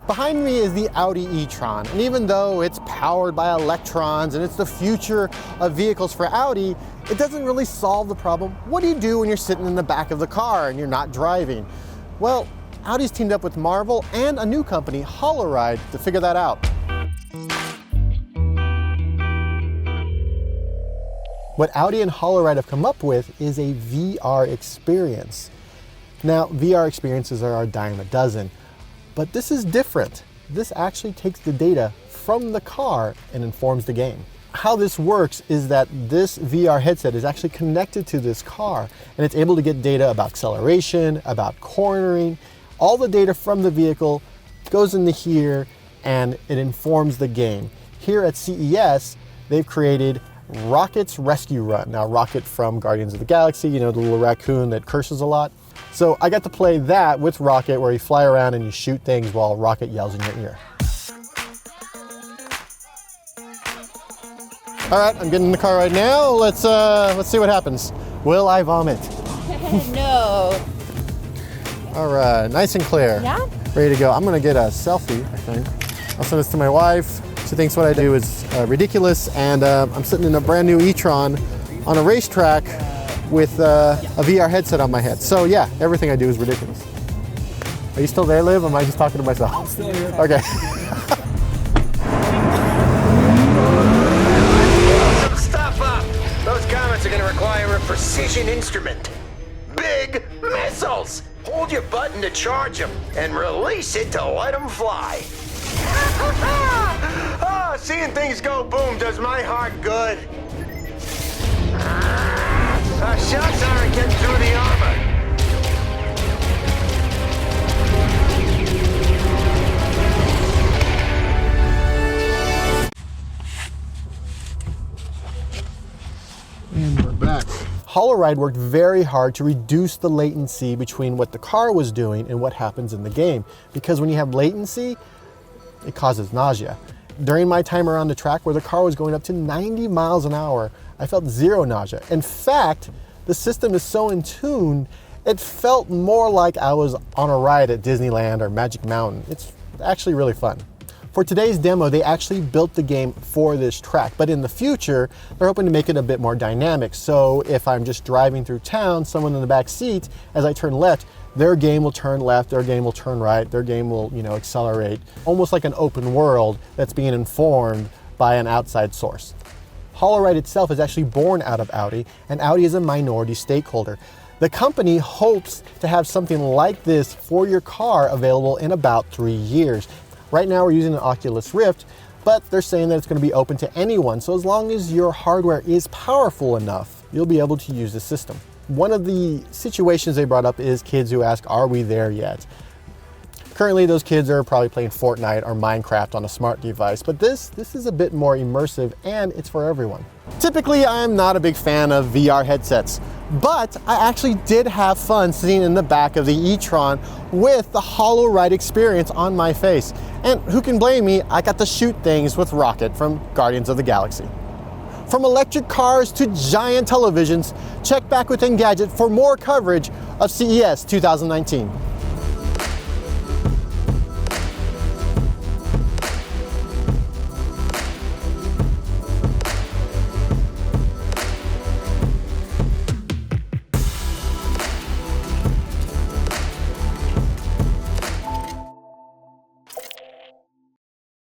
Behind me is the Audi e-tron, and even though it's powered by electrons and it's the future of vehicles for Audi, it doesn't really solve the problem. What do you do when you're sitting in the back of the car and you're not driving? Well, Audi's teamed up with Marvel and a new company, Holoride, to figure that out. What Audi and Holoride have come up with is a VR experience. Now, VR experiences are a dime a dozen, but this is different. This actually takes the data from the car and informs the game. How this works is that this VR headset is actually connected to this car, and it's able to get data about acceleration, about cornering. All the data from the vehicle goes into here, and it informs the game. Here at CES, they've created Rocket's Rescue Run. Now, Rocket from Guardians of the Galaxy, you know, the little raccoon that curses a lot. So I got to play that with Rocket, where you fly around and you shoot things while Rocket yells in your ear. All right, I'm getting in the car right now. Let's see what happens. Will I vomit? No. All right, nice and clear. Yeah? Ready to go. I'm gonna get a selfie, I think. I'll send this to my wife. She thinks what I do is ridiculous, and I'm sitting in a brand new e-tron on a racetrack with a VR headset on my head. So yeah, everything I do is ridiculous. Are you still there, Liv? Or am I just talking to myself? I'm still here. Okay. Some stuff up. Those comments are going to require a precision instrument. Big missiles. Hold your button to charge them and release it to let them fly. Oh, seeing things go boom does my heart good. Shots aren't getting through the armor. And we're back. Holoride worked very hard to reduce the latency between what the car was doing and what happens in the game. Because when you have latency, it causes nausea. During my time around the track where the car was going up to 90 miles an hour, I felt zero nausea. In fact, the system is so in tune, it felt more like I was on a ride at Disneyland or Magic Mountain. It's actually really fun. For today's demo, they actually built the game for this track, but in the future, they're hoping to make it a bit more dynamic. So if I'm just driving through town, someone in the back seat, as I turn left, their game will turn left, their game will turn right, their game will, accelerate, almost like an open world that's being informed by an outside source. Holoride itself is actually born out of Audi, and Audi is a minority stakeholder. The company hopes to have something like this for your car available in about 3 years. Right now we're using an Oculus Rift, but they're saying that it's going to be open to anyone. So as long as your hardware is powerful enough, you'll be able to use the system. One of the situations they brought up is kids who ask, are we there yet? Currently, those kids are probably playing Fortnite or Minecraft on a smart device, but this is a bit more immersive, and it's for everyone. Typically, I'm not a big fan of VR headsets, but I actually did have fun sitting in the back of the e-tron with the Holoride experience on my face. And who can blame me? I got to shoot things with Rocket from Guardians of the Galaxy. From electric cars to giant televisions, check back with Engadget for more coverage of CES 2019.